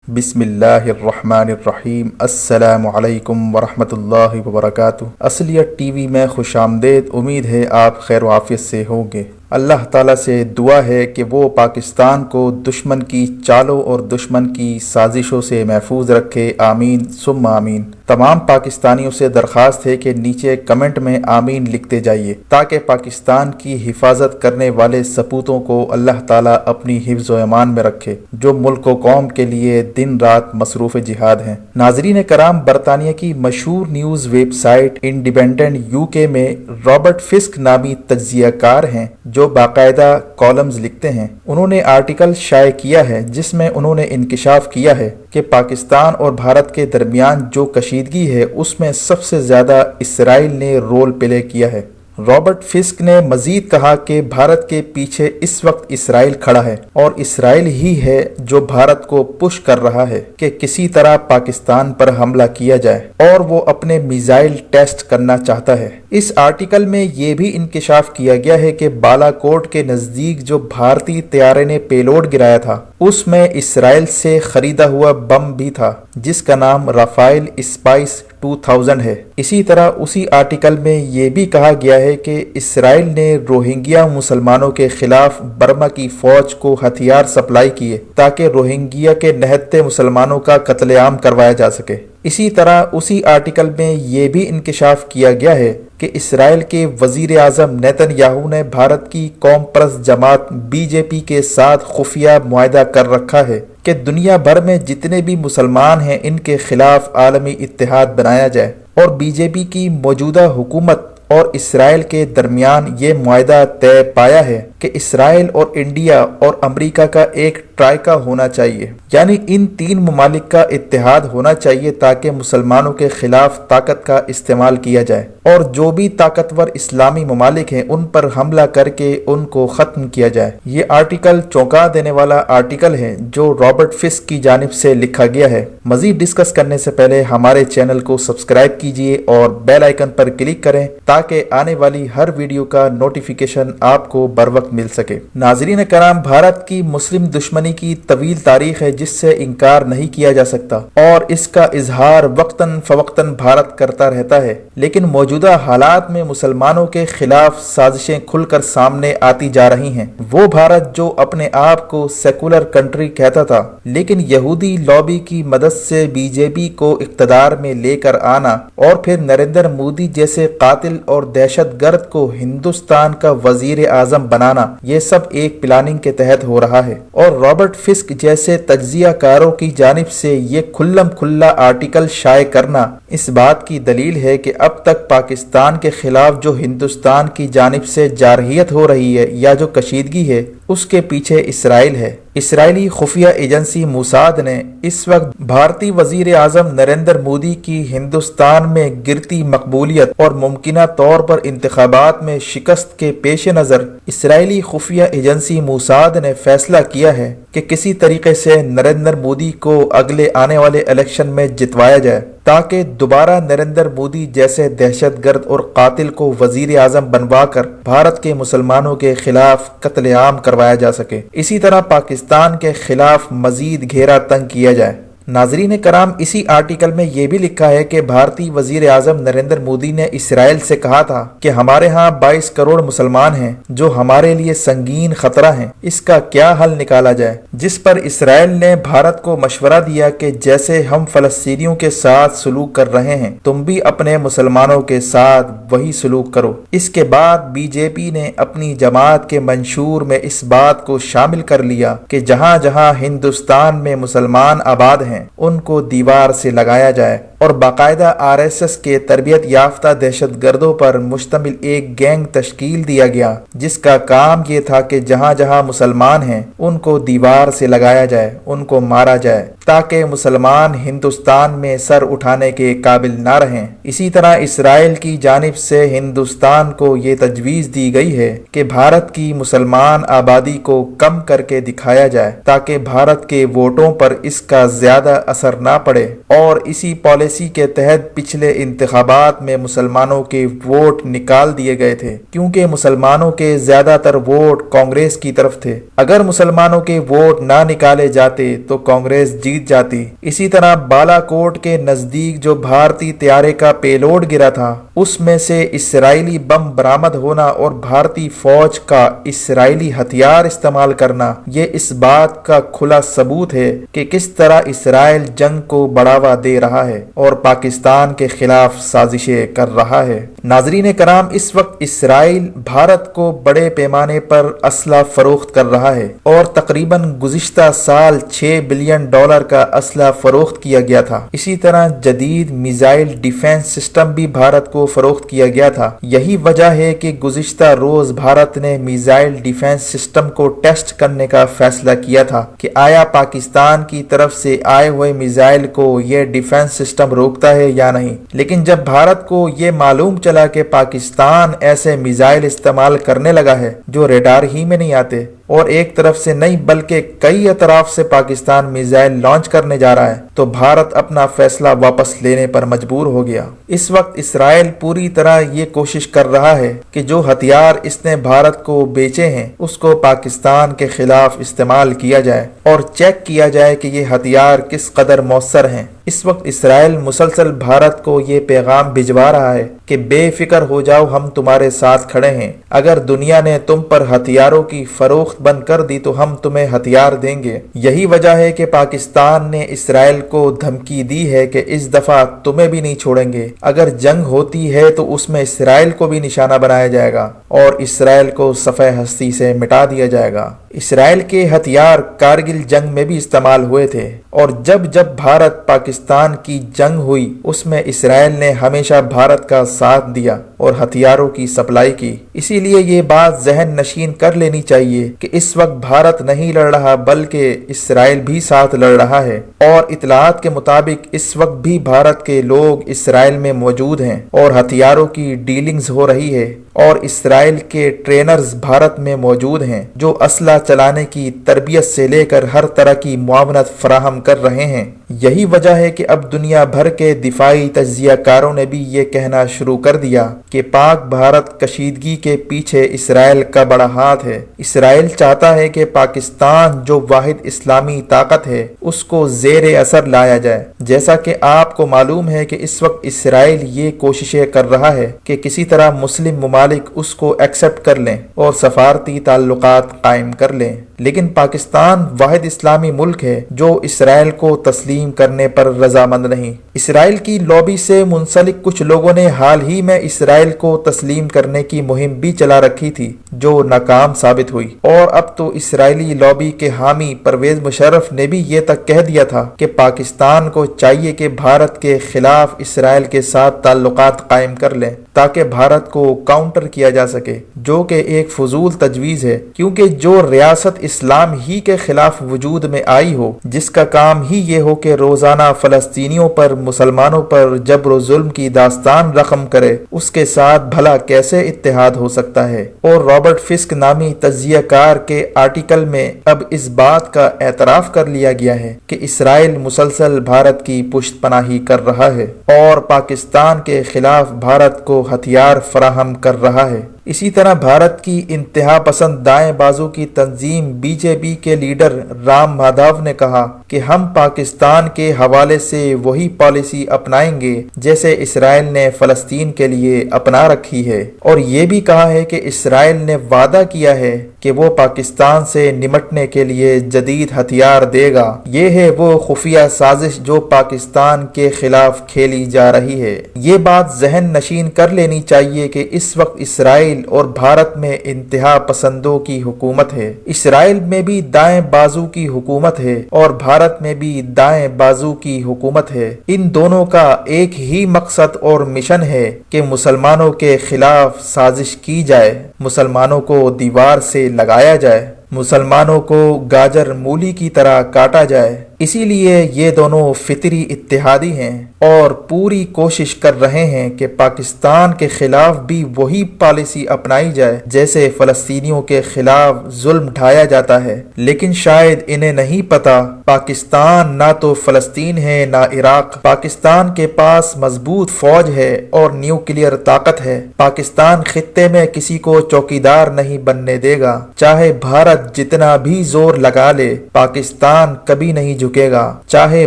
बिस्मिल्लाहिर्रहमानिर्रहीम। अस्सलामु अलैकुम वरहमतुल्लाहि वबरकातुहू। असलियत टीवी में खुशामदीद। उम्मीद है आप खैर आफियत से होंगे। अल्लाह ताला से दुआ है कि वो पाकिस्तान को दुश्मन की चालों और दुश्मन की साजिशों से महफूज रखे। आमीन सुम्मा आमीन। तमाम पाकिस्तानियों से दरख्वास्त है कि नीचे कमेंट में आमीन लिखते जाइए ताकि पाकिस्तान की हिफाजत करने वाले सपूतों को अल्लाह ताला अपनी हिफ्ज़ व अमान में रखे, जो मुल्क व कौम के लिए दिन रात मसरूफ़ जिहाद हैं। नाज़रीन कराम, बरतानिया की मशहूर न्यूज़ वेबसाइट इंडिपेंडेंट यूके में रॉबर्ट फिस्क नामी तज्ज़ियाकार हैं जो बाकायदा कॉलम्स लिखते हैं। उन्होंने आर्टिकल शाये किया है जिसमें उन्होंने इंकिशाफ किया है कि पाकिस्तान और भारत के दरमियान जो कशीदगी है उसमें सबसे ज़्यादा इसराइल ने रोल प्ले किया है। रॉबर्ट फिस्क ने मजीद कहा कि भारत के पीछे इस वक्त इसराइल खड़ा है और इसराइल ही है जो भारत को पुश कर रहा है कि किसी तरह पाकिस्तान पर हमला किया जाए, और वो अपने मिसाइल टेस्ट करना चाहता है। इस आर्टिकल में ये भी इंकिशाफ किया गया है कि बालाकोट के नज़दीक जो भारतीय तैयारे ने पेलोड गिराया था उसमें इसराइल से खरीदा हुआ बम भी था जिसका नाम राफेल स्पाइस 2000 है। इसी तरह उसी आर्टिकल में ये भी कहा गया है कि इसराइल ने रोहिंग्या मुसलमानों के खिलाफ बर्मा की फौज को हथियार सप्लाई किए ताकि रोहिंग्या के निहत्थे मुसलमानों का कत्लेआम करवाया जा सके। इसी तरह उसी आर्टिकल में ये भी इंकिशाफ किया गया है कि इसराइल के वजीर आज़म नेतन्याहू ने भारत की कौम परस्त जमात बीजेपी के साथ खुफिया मुआहदा कर रखा है कि दुनिया भर में जितने भी मुसलमान हैं इनके खिलाफ आलमी इत्तेहाद बनाया जाए, और बीजेपी की मौजूदा हुकूमत और इसराइल के दरमियान ये मुआहदा तय पाया है कि इसराइल और इंडिया और अमेरिका का एक ट्राइका होना चाहिए, यानी इन तीन ममालिक का इत्तेहाद होना चाहिए ताकि मुसलमानों के खिलाफ ताकत का इस्तेमाल किया जाए और जो भी ताकतवर इस्लामी ममालिक हैं उन पर हमला करके उनको ख़त्म किया जाए। ये आर्टिकल चौंका देने वाला आर्टिकल है जो रॉबर्ट फिस्क की जानिब से लिखा गया है। मजीद डिस्कस करने से पहले हमारे चैनल को सब्सक्राइब कीजिए और बेल आइकन पर क्लिक करें ताकि आने वाली हर वीडियो का नोटिफिकेशन आपको बर वक्त मिल सके। नाजरीन कराम, भारत की मुस्लिम दुश्मनी की तवील तारीख है जिससे इनकार नहीं किया जा सकता और इसका इजहार वक्तन फवक्तन भारत करता रहता है, लेकिन मौजूदा हालात में मुसलमानों के खिलाफ साजिशें खुलकर सामने आती जा रही हैं। वो भारत जो अपने आप को सेकुलर कंट्री कहता था, लेकिन यहूदी लॉबी की मदद से बीजेपी को इख्तदार में लेकर आना और फिर नरेंद्र मोदी जैसे कातिल और दहशतगर्द को हिंदुस्तान का वजीर आजम बनाना, ये सब एक प्लानिंग के तहत हो रहा है। और रॉबर्ट फिस्क जैसे तज्जियाकारों की जानिब से ये खुल्लम खुल्ला आर्टिकल शाये करना इस बात की दलील है कि अब तक पाकिस्तान के खिलाफ जो हिंदुस्तान की जानिब से जारहियत हो रही है या जो कशीदगी है उसके पीछे इसराइल है। इसराइली खुफिया एजेंसी मोसाद ने इस वक्त भारतीय वजीर आजम नरेंद्र मोदी की हिंदुस्तान में गिरती मकबूलियत और मुमकिना तौर पर इंतखाबात में शिकस्त के पेश नज़र इसराइली खुफिया एजेंसी मोसाद ने फैसला किया है कि किसी तरीके से नरेंद्र मोदी को अगले आने वाले इलेक्शन में जितवाया जाए ताकि दोबारा नरेंद्र मोदी जैसे दहशतगर्द और कातिल को वजीर आजम बनवाकर भारत के मुसलमानों के खिलाफ कत्लेआम करवाया जा सके। इसी तरह पाकिस्तान के खिलाफ मजीद घेरा तंग किया जाए। नाजरीन कराम, इसी आर्टिकल में यह भी लिखा है कि भारतीय वजीर आजम नरेंद्र मोदी ने इसराइल से कहा था कि हमारे यहाँ 22 करोड़ मुसलमान हैं जो हमारे लिए संगीन खतरा हैं, इसका क्या हल निकाला जाए। जिस पर इसराइल ने भारत को मशवरा दिया कि जैसे हम फलस्तीनियों के साथ सलूक कर रहे हैं तुम भी अपने मुसलमानों के साथ वही सलूक करो। इसके बाद बीजेपी ने अपनी जमात के मंशूर में इस बात को शामिल कर लिया कि जहाँ जहाँ हिंदुस्तान में मुसलमान आबाद हैं उनको दीवार से लगाया जाए, और बाकायदा आरएसएस के तरबियत याफ्ता दहशतगर्दों पर मुश्तमिल एक गैंग तश्कील दिया गया जिसका काम ये था कि जहाँ जहाँ मुसलमान हैं उनको दीवार से लगाया जाए, उनको मारा जाए ताकि मुसलमान हिंदुस्तान में सर उठाने के काबिल ना रहें। इसी तरह इसराइल की जानिब से हिंदुस्तान को ये तजवीज़ दी गई है कि भारत की मुसलमान आबादी को कम करके दिखाया जाए ताकि भारत के वोटों पर इसका ज्यादा زیادہ اثر نہ پڑے، اور اسی پالیسی کے تحت پچھلے انتخابات میں مسلمانوں کے ووٹ نکال دیے گئے تھے، کیونکہ مسلمانوں کے زیادہ تر ووٹ کانگریس کی طرف تھے۔ اگر مسلمانوں کے ووٹ نہ نکالے جاتے تو کانگریس جیت جاتی۔ اسی طرح بالا کوٹ کے نزدیک جو بھارتی طیارے کا پیلوڈ گرا تھا، اس میں سے اسرائیلی بم برآمد ہونا اور بھارتی فوج کا اسرائیلی ہتھیار استعمال کرنا، یہ اس بات کا کھلا ثبوت ہے کہ کس طرح اسرائیل جنگ کو بڑھاوا دے رہا ہے اور پاکستان کے خلاف سازشیں کر رہا ہے۔ ناظرین کرام، اس وقت اسرائیل بھارت کو بڑے پیمانے پر اسلحہ فروخت کر رہا ہے، اور تقریباً گزشتہ سال $6 بلین کا اسلحہ فروخت کیا گیا تھا۔ اسی طرح جدید میزائل ڈیفنس سسٹم بھی بھارت کو فروخت کیا گیا تھا۔ یہی وجہ ہے کہ گزشتہ روز بھارت نے میزائل ڈیفنس سسٹم کو ٹیسٹ کرنے کا فیصلہ کیا تھا کہ آیا پاکستان کی طرف سے آئے ہوئے میزائل کو یہ ڈیفنس سسٹم روکتا ہے یا نہیں۔ لیکن جب بھارت کو یہ معلوم چلا کہ پاکستان ایسے میزائل استعمال کرنے لگا ہے جو ریڈار ہی میں نہیں آتے، اور ایک طرف سے نہیں بلکہ کئی اطراف سے پاکستان میزائل لانچ کرنے جا رہا ہے، تو بھارت اپنا فیصلہ واپس لینے پر مجبور ہو گیا۔ اس وقت اسرائیل پوری طرح یہ کوشش کر رہا ہے کہ جو ہتھیار اس نے بھارت کو بیچے ہیں اس کو پاکستان کے خلاف استعمال کیا جائے اور چیک کیا جائے کہ یہ ہتھیار کس قدر مؤثر ہیں۔ اس وقت اسرائیل مسلسل بھارت کو یہ پیغام بھجوا رہا ہے کہ بے فکر ہو جاؤ، ہم تمہارے ساتھ کھڑے ہیں۔ اگر دنیا نے تم پر ہتھیاروں کی فروخت بند کر دی تو ہم تمہیں ہتھیار دیں گے۔ یہی وجہ ہے کہ پاکستان نے اسرائیل کو دھمکی دی ہے کہ اس دفعہ تمہیں بھی نہیں چھوڑیں گے۔ اگر جنگ ہوتی ہے تو اس میں اسرائیل کو بھی نشانہ بنایا جائے گا اور اسرائیل کو صفحہ ہستی سے مٹا دیا جائے گا۔ اسرائیل کے ہتھیار کارگل جنگ میں بھی استعمال ہوئے تھے، اور جب بھارت پاکستان کی جنگ ہوئی اس میں اسرائیل نے ہمیشہ بھارت کا ساتھ دیا اور ہتھیاروں کی سپلائی کی۔ اسی لیے یہ بات ذہن نشین کر لینی چاہیے کہ اس وقت بھارت نہیں لڑ رہا بلکہ اسرائیل بھی ساتھ لڑ رہا ہے، اور اطلاعات کے مطابق اس وقت بھی بھارت کے لوگ اسرائیل میں موجود ہیں اور ہتھیاروں کی ڈیلنگز ہو رہی ہے، اور اسرائیل کے ٹرینرز بھارت میں موجود ہیں جو اسلحہ چلانے کی تربیت سے لے کر ہر طرح کی معاونت فراہم کر رہے ہیں۔ یہی وجہ ہے کہ اب دنیا بھر کے دفاعی تجزیہ کاروں نے بھی یہ کہنا شروع کر دیا کہ پاک بھارت کشیدگی کے پیچھے اسرائیل کا بڑا ہاتھ ہے۔ اسرائیل چاہتا ہے کہ پاکستان جو واحد اسلامی طاقت ہے اس کو زیر اثر لایا جائے۔ جیسا کہ آپ کو معلوم ہے کہ اس وقت اسرائیل یہ کوششیں کر رہا ہے کہ کسی طرح مسلم ممالک اس کو ایکسپٹ کر لیں اور سفارتی تعلقات قائم کر لیں، لیکن پاکستان واحد اسلامی ملک ہے جو اسرائیل کو تسلیم کرنے پر رضامند نہیں۔ اسرائیل کی لابی سے منسلک کچھ لوگوں نے حال ہی میں اسرائیل کو تسلیم کرنے کی مہم بھی چلا رکھی تھی جو ناکام ثابت ہوئی، اور اب تو اسرائیلی لابی کے حامی پرویز مشرف نے بھی یہ تک کہہ دیا تھا کہ پاکستان کو چاہیے کہ بھارت کے خلاف اسرائیل کے ساتھ تعلقات قائم کر لیں تاکہ بھارت کو کاؤنٹر کیا جا سکے، جو کہ ایک فضول تجویز ہے، کیونکہ جو ریاست اسلام ہی کے خلاف وجود میں آئی ہو، جس کا کام ہی یہ ہو کہ روزانہ فلسطینیوں پر، مسلمانوں پر جبر و ظلم کی داستان رقم کرے، اس کے ساتھ بھلا کیسے اتحاد ہو سکتا ہے؟ اور رابرٹ فسک نامی تجزیہ کار کے آرٹیکل میں اب اس بات کا اعتراف کر لیا گیا ہے کہ اسرائیل مسلسل بھارت کی پشت پناہی کر رہا ہے اور پاکستان کے خلاف بھارت کو ہتھیار فراہم کر رہا ہے۔ اسی طرح بھارت کی انتہا پسند دائیں بازو کی تنظیم بی جے پی کے لیڈر رام مادھو نے کہا کہ ہم پاکستان کے حوالے سے وہی پالیسی اپنائیں گے جیسے اسرائیل نے فلسطین کے لیے اپنا رکھی ہے، اور یہ بھی کہا ہے کہ اسرائیل نے وعدہ کیا ہے کہ وہ پاکستان سے نمٹنے کے لیے جدید ہتھیار دے گا۔ یہ ہے وہ خفیہ سازش جو پاکستان کے خلاف کھیلی جا رہی ہے۔ یہ بات ذہن نشین کر لینی چاہیے کہ اس وقت اسرائیل اور بھارت میں انتہا پسندوں کی حکومت ہے۔ اسرائیل میں بھی دائیں بازو کی حکومت ہے اور بھارت میں بھی دائیں بازو کی حکومت ہے۔ ان دونوں کا ایک ہی مقصد اور مشن ہے کہ مسلمانوں کے خلاف سازش کی جائے، مسلمانوں کو دیوار سے لگایا جائے، مسلمانوں کو گاجر مولی کی طرح کاٹا جائے۔ इसी लिए ये दोनों फितरी इत्तेहादी हैं और पूरी कोशिश कर रहे हैं कि पाकिस्तान के खिलाफ भी वही पॉलिसी अपनाई जाए जैसे फ़लस्तीनियों के खिलाफ जुल्म ढाया जाता है। लेकिन शायद इन्हें नहीं पता, पाकिस्तान ना तो फ़लस्तीन है ना इराक। पाकिस्तान के पास मजबूत फौज है और न्यूक्लियर ताकत है। पाकिस्तान खित्ते में किसी को चौकीदार नहीं बनने देगा। चाहे भारत जितना भी जोर लगा ले, पाकिस्तान कभी नहीं झुकेगा। चाहे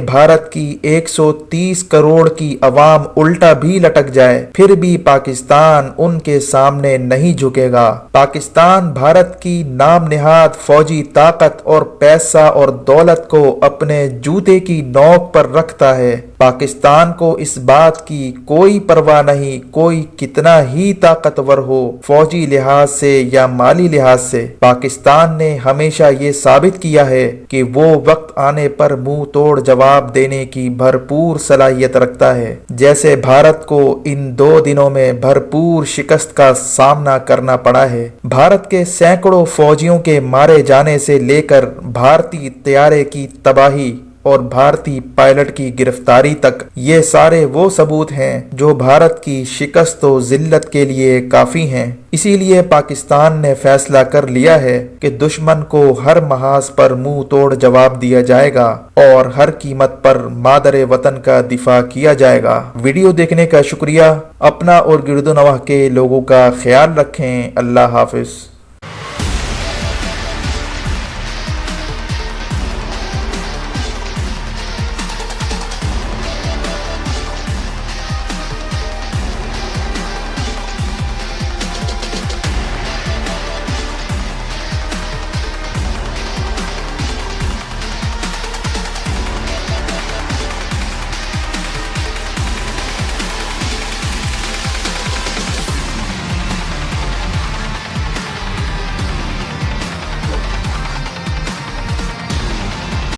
भारत की 130 करोड़ की अवाम उल्टा भी लटक जाए, फिर भी पाकिस्तान उनके सामने नहीं झुकेगा। पाकिस्तान भारत की नाम निहाद फौजी ताकत और पैसा और दौलत को अपने जूते की नोक पर रखता है। पाकिस्तान को इस बात की कोई परवाह नहीं, कोई कितना ही ताकतवर हो, फौजी लिहाज से या माली लिहाज से। पाकिस्तान ने हमेशा ये साबित किया है कि वो वक्त आने पर मुंह तोड़ जवाब देने की भरपूर सलाहियत रखता है। जैसे भारत को इन 2 दिनों में भरपूर शिकस्त का सामना करना पड़ा है। भारत के सैकड़ों फौजियों के मारे जाने से लेकर भारतीय तैयारे की तबाही और भारतीय पायलट की गिरफ्तारी तक, ये सारे वो सबूत हैं जो भारत की शिकस्त व जिल्लत के लिए काफी हैं। इसीलिए पाकिस्तान ने फैसला कर लिया है कि दुश्मन को हर महाज पर मुंह तोड़ जवाब दिया जाएगा और हर कीमत पर मादरे वतन का दिफा किया जाएगा। वीडियो देखने का शुक्रिया। अपना और गिरदोनवाह के लोगों का ख्याल रखें। अल्लाह हाफिज।